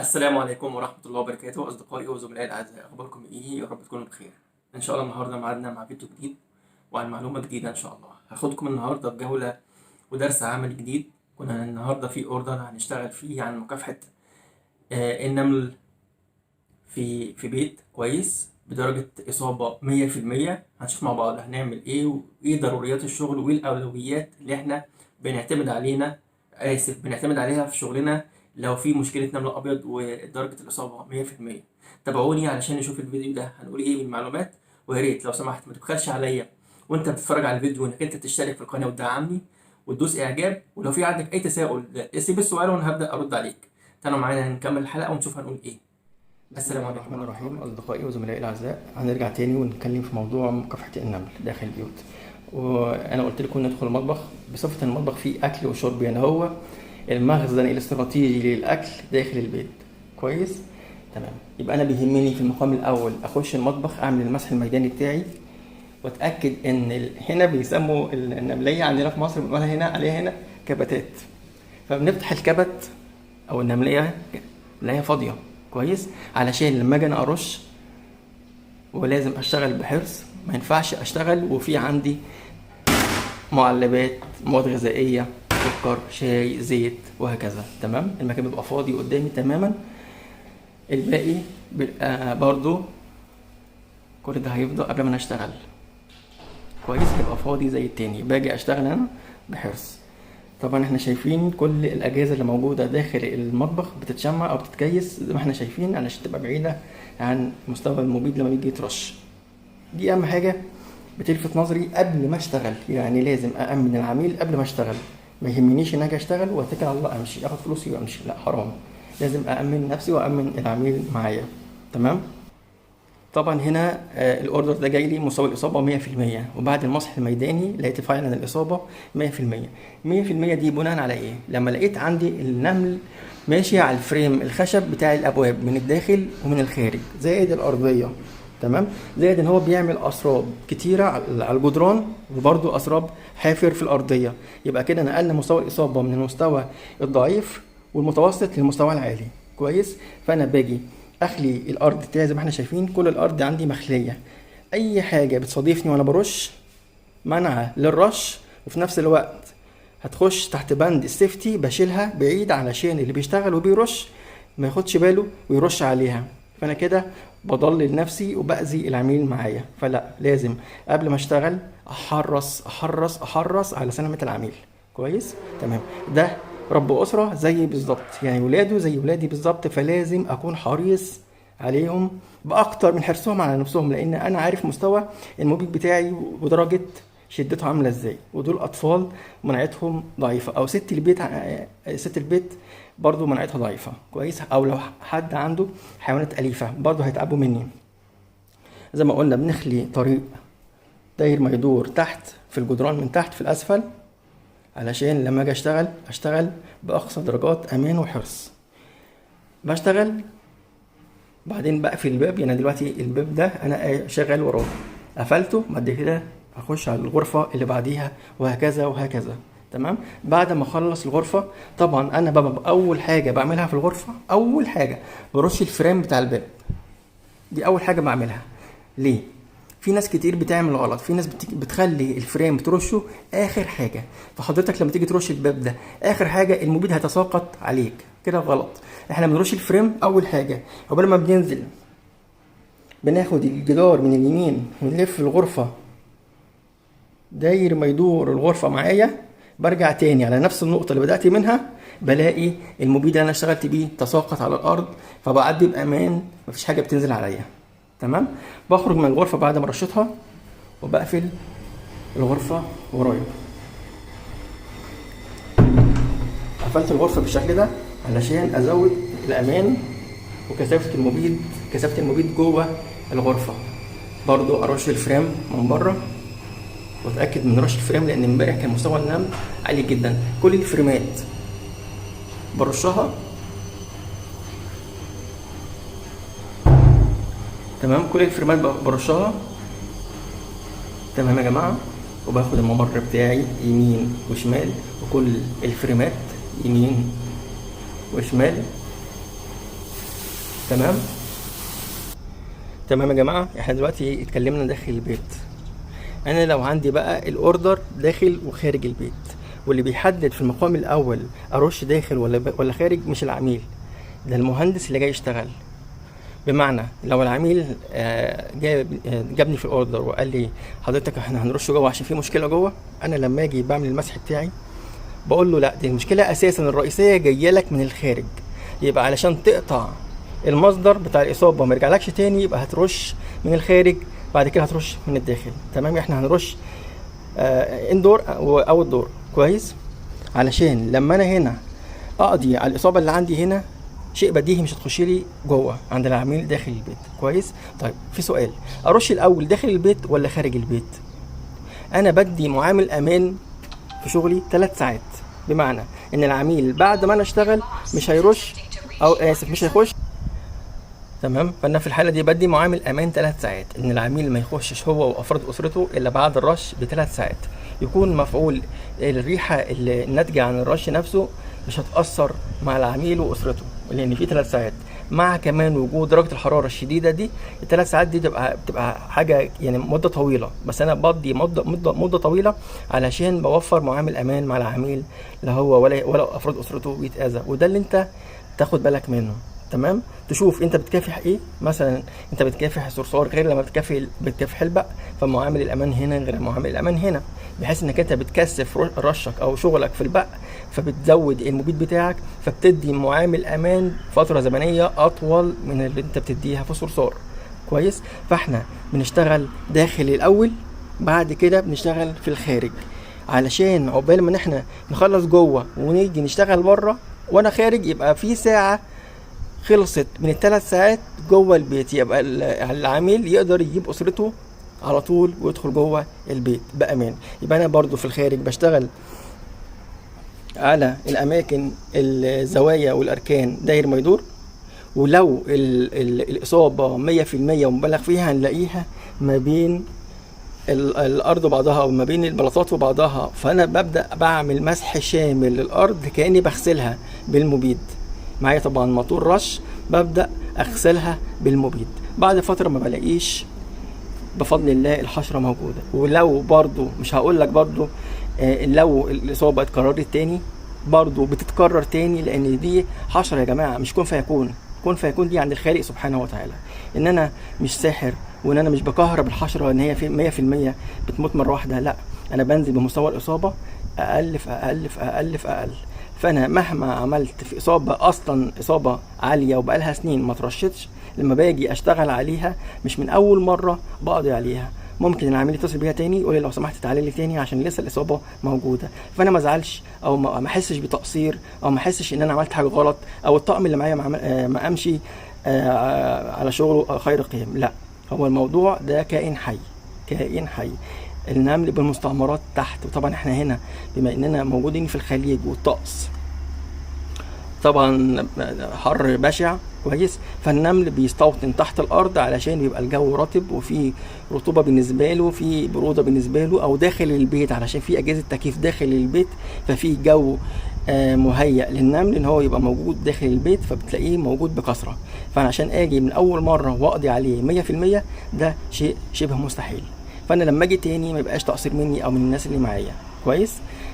السلام عليكم ورحمة الله وبركاته أصدقائي وزملائي الأعزاء، أخباركم إيه؟ يا رب تكونوا بخير. إن شاء الله النهاردة ميعادنا مع فيديو جديد وعن معلومة جديدة إن شاء الله. هاخدكم النهاردة في جولة ودرس عمل جديد. كنا النهاردة في أوردر هنشتغل فيه عن مكافحة النمل في بيت كويس بدرجة إصابة 100%. هنشوف مع بعض هنعمل إيه وإيه ضروريات الشغل وإيه الأولويات اللي إحنا بنعتمد عليها في شغلنا لو في مشكلة نمل أبيض ودرجة الإصابة 100%. تابعوني علشان نشوف الفيديو ده هنقول إيه من المعلومات. ويا ريت لو سمحت ما تبخلش عليا وأنت بتتفرج على الفيديو إنك أنت تشترك في القناة وتدعمني وتدوس إعجاب، ولو في عندك أي تساؤل سيب السؤال وأنا هبدأ أرد عليك. تعالوا معانا نكمل الحلقة ونشوف هنقول إيه. بسم السلام الله عليكم الرحمن ورحمة الله الرحيم. وبركاته. أصدقائي وزملائي الأعزاء، هنرجع تاني ونتكلم في موضوع مكافحة النمل داخل البيوت. وأنا قلت لكم ندخل المطبخ بصفة المطبخ فيه أكل وشرب، يعني هو المخزن الاستراتيجي للأكل داخل البيت. كويس؟ تمام. يبقى أنا بيهمني في المقام الأول أخش المطبخ أعمل المسح الميداني بتاعي وأتأكد إن هنا بيسموا النملية عندنا في مصر بنقولها هنا عليها هنا كبتات. فبنفتح الكبت أو النملية نلاقيها فاضية. كويس؟ علشان لما اجي انا ارش ولازم اشتغل بحرص، ما ينفعش اشتغل وفي عندي معلبات، مواد غذائيه، سكر، شاي، زيت وهكذا. تمام؟ المكان بيبقى فاضي قدامي تماما. الباقي بيبقى برضو كل ده هيفضل قبل ما انا اشتغل. كويس؟ هيبقى فاضي زي التاني. باجي اشتغل انا بحرص. طبعا احنا شايفين كل الاجهزه اللي موجوده داخل المطبخ بتتشمع او بتتكيس زي ما احنا شايفين علشان تبقى بعيده عن مستوى المبيد لما بيجي يترش. دي اهم حاجه بتلفت نظري قبل ما اشتغل، يعني لازم أأمن العميل قبل ما اشتغل. ما يهمنيش ان اجي اشتغل واتكل على الله امشي اخد فلوسي وامشي، لا حرام. لازم أأمن نفسي وأأمن العميل معايا. تمام؟ طبعا هنا الاوردر ده جاي لي مستوى الاصابه 100%، وبعد المسح الميداني لقيت فعلا الاصابه 100%. 100% دي بناء على ايه؟ لما لقيت عندي النمل ماشي على الفريم الخشب بتاع الابواب من الداخل ومن الخارج زائد الارضيه. تمام؟ زائد ان هو بيعمل اسراب كتيره على الجدران وبرده اسراب حافر في الارضيه. يبقى كده نقلنا مستوى الاصابه من المستوى الضعيف والمتوسط للمستوى العالي. كويس؟ فانا باجي اخلي الارض بتاعي زي ما احنا شايفين، كل الارض عندي مخليه. اي حاجه بتصادفني وانا برش منع للرش، وفي نفس الوقت هتخش تحت بند السيفتي بشيلها بعيد علشان اللي بيشتغل وبيرش ما ياخدش باله ويرش عليها. فانا كده بضلل نفسي وبأذي العميل معايا. فلا، لازم قبل ما اشتغل احرص على سلامه العميل. كويس؟ تمام. ده رب أسرة زي بالظبط، يعني ولاده زي ولادي بالظبط، فلازم أكون حريص عليهم بأكتر من حرصهم على نفسهم، لأن أنا عارف مستوى المبيد بتاعي ودرجة شدته عاملة ازاي. ودول أطفال مناعتهم ضعيفة، أو ست البيت برضو مناعتها ضعيفة. كويس؟ أو لو حد عنده حيوانات أليفة برضو هيتعبوا مني. زي ما قلنا بنخلي طريق داير ما يدور تحت في الجدران من تحت في الأسفل، علشان لما اجي اشتغل باقصى درجات امان وحرص. بشتغل بعدين بقفل الباب. يعني دلوقتي الباب ده انا شغال وراه، قفلته، بعد كده اخش على الغرفه اللي بعديها وهكذا وهكذا. تمام؟ بعد ما اخلص الغرفه طبعا انا ببقى اول حاجه بعملها في الغرفه، اول حاجه برش الفريم بتاع الباب. دي اول حاجه بعملها. ليه؟ في ناس كتير بتعمل غلط. في ناس بتخلي الفريم ترشه اخر حاجه، فحضرتك لما تيجي ترش الباب ده اخر حاجه المبيد هيتساقط عليك، كده غلط. احنا بنرش الفريم اول حاجه. قبل ما بننزل بناخد الجدار من اليمين ونلف الغرفه داير ما يدور الغرفه معايا، برجع تاني على نفس النقطه اللي بدات منها، بلاقي المبيد اللي انا اشتغلت بيه تساقط على الارض، فبعدي بامان، مفيش حاجه بتنزل عليا. تمام؟ بخرج من الغرفه بعد ما رشيتها وبقفل الغرفه ورايا. قفلت الغرفه بالشكل ده علشان ازود الامان وكثافه المبيد جوه الغرفه. برضو ارش الفريم من بره واتاكد من رش الفريم، لان امبارح كان مستوى النمل عالي جدا. كل الفريمات برشها. تمام؟ كل الفريمات برشها. تمام يا جماعه؟ وباخد الممر بتاعي يمين وشمال، وكل الفريمات يمين وشمال. تمام يا جماعه. احنا دلوقتي اتكلمنا داخل البيت. انا لو عندي بقى الاوردر داخل وخارج البيت، واللي بيحدد في المقام الاول ارش داخل ولا خارج مش العميل، ده المهندس اللي جاي يشتغل. بمعنى لو العميل جابني في الاوردر وقال لي حضرتك احنا هنرش جوه عشان في مشكله جوه، انا لما اجي بعمل المسح بتاعي بقول له لا، دي المشكله اساسا الرئيسيه جايه لك من الخارج، يبقى علشان تقطع المصدر بتاع الاصابه وما يرجعلكش تاني يبقى هترش من الخارج، بعد كده هترش من الداخل. تمام. احنا هنرش اندور او اوت دور. كويس. علشان لما انا هنا اقضي على الاصابه اللي عندي هنا، شيء بديهي مش هتخش لي جوه عند العميل داخل البيت. كويس. طيب في سؤال، ارش الاول داخل البيت ولا خارج البيت؟ انا بدي معامل امان في شغلي 3 ساعات، بمعنى ان العميل بعد ما انا اشتغل مش هيرش او مش هيخش. تمام. فانا في الحاله دي بدي معامل امان 3 ساعات، ان العميل ما يخشش هو وافراد اسرته الا بعد الرش ب3 ساعات، يكون مفعول الريحه اللي ناتجه عن الرش نفسه مش هتاثر مع العميل واسرته، لان في 3 ساعات مع كمان وجود درجه الحراره الشديده دي. ال3 ساعات دي بتبقى حاجه يعني مده طويله، بس انا بدي مده طويله علشان بوفر معامل امان مع العميل، لا هو ولا افراد اسرته بيتاذى. وده اللي انت تاخد بالك منه. تمام. تشوف انت بتكافح ايه. مثلا انت بتكافح الصرصار غير لما بتكافح البق، فمعامل الامان هنا غير معامل الامان هنا، بحيث انك انت بتكثف رشك او شغلك في البق، فبتزود المبيد بتاعك، فبتدي معامل امان فتره زمنيه اطول من اللي انت بتديها في الصرصار. كويس. فاحنا بنشتغل داخل الاول، بعد كده بنشتغل في الخارج، علشان عقبال ما احنا نخلص جوه ونيجي نشتغل بره وانا خارج يبقى في ساعه خلصت من ال3 ساعات جوه البيت، يبقى العميل يقدر يجيب اسرته على طول ويدخل جوه البيت بامان. يبقى انا برضو في الخارج بشتغل على الاماكن الزوايا والاركان داير ما يدور، ولو الاصابه 100% ومبالغ فيها هنلاقيها ما بين الارض وبعضها او ما بين البلاطات وبعضها، فانا ببدا بعمل مسح شامل للارض كاني بغسلها بالمبيد. معايا طبعا موتور رش، ببدا اغسلها بالمبيد. بعد فتره ما بلاقيش بفضل الله الحشره موجوده. ولو برضو مش هقول لك برضو لو الاصابه اتكررت تاني، برضو بتتكرر تاني، لان دي حشره يا جماعه، مش كون فيكون. كون فيكون دي عند الخالق سبحانه وتعالى، ان انا مش ساحر وان انا مش بكهرب الحشره ان هي في 100% بتموت مره واحده. لا، انا بنزل بمستوى الاصابه اقل في اقل في اقل في اقل. فانا مهما عملت في اصابه اصلا اصابه عاليه وبقالها سنين ما ترشتش، لما باجي اشتغل عليها مش من اول مره بقضي عليها. ممكن العميل يتصل بيها تاني يقول لي لو سمحت تعالى لي تاني عشان لسه الاصابه موجوده، فانا ما ازعلش او ما احسش بتقصير او ما احسش ان انا عملت حاجه غلط او الطقم اللي معايا ما امشي على شغله خير قيم. لا، هو الموضوع ده كائن حي، كائن حي. النمل بالمستعمرات تحت، وطبعا احنا هنا بما اننا موجودين في الخليج والطقس طبعا حر بشع. كويس. فالنمل بيستوطن تحت الارض علشان يبقى الجو رطب وفي رطوبه بالنسبه له، في بروده بالنسبه له، او داخل البيت علشان في اجهزه تكييف داخل البيت، ففي جو مهيأ للنمل ان هو يبقى موجود داخل البيت، فبتلاقيه موجود بكثره. فانا عشان اجي من اول مره واقضي عليه 100% ده شيء شبه مستحيل. فانا لما اجي تاني ما يبقاش تقصير مني او من الناس اللي معايا. كويس.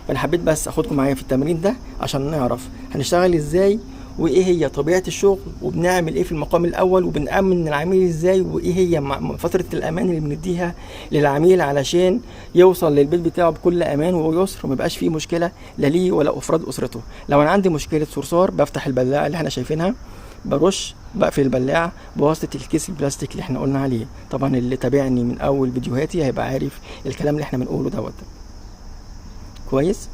فانا حبيت بس اخدكم معايا في التمرين ده عشان نعرف هنشتغل ازاي، وايه هي طبيعه الشغل، وبنعمل ايه في المقام الاول، وبنأمن العميل ازاي، وايه هي فتره الامان اللي بنديها للعميل علشان يوصل للبيت بتاعه بكل امان ويسر وما يبقاش فيه مشكله لا ليه ولا افراد اسرته. لو انا عندي مشكله صرصار بفتح البلاعه اللي احنا شايفينها، برش، بقفل البلاعه بواسطه الكيس البلاستيك اللي احنا قلنا عليه. طبعا اللي تابعني من اول فيديوهاتي هيبقى عارف الكلام اللي احنا بنقوله دوت. كويس.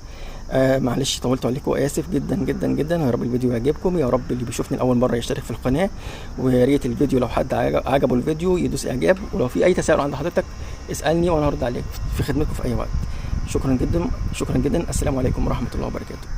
معلش طولت عليكم، اسف جدا جدا جدا. يا رب الفيديو يعجبكم، يا رب اللي بيشوفني لاول مره يشترك في القناه، ويا ريت الفيديو لو حد عجبه الفيديو يدوس اعجاب، ولو في اي تساؤل عند حضرتك اسالني وانا هرد عليك في خدمتكم في اي وقت. شكرا جدا، شكرا جدا. السلام عليكم ورحمه الله وبركاته.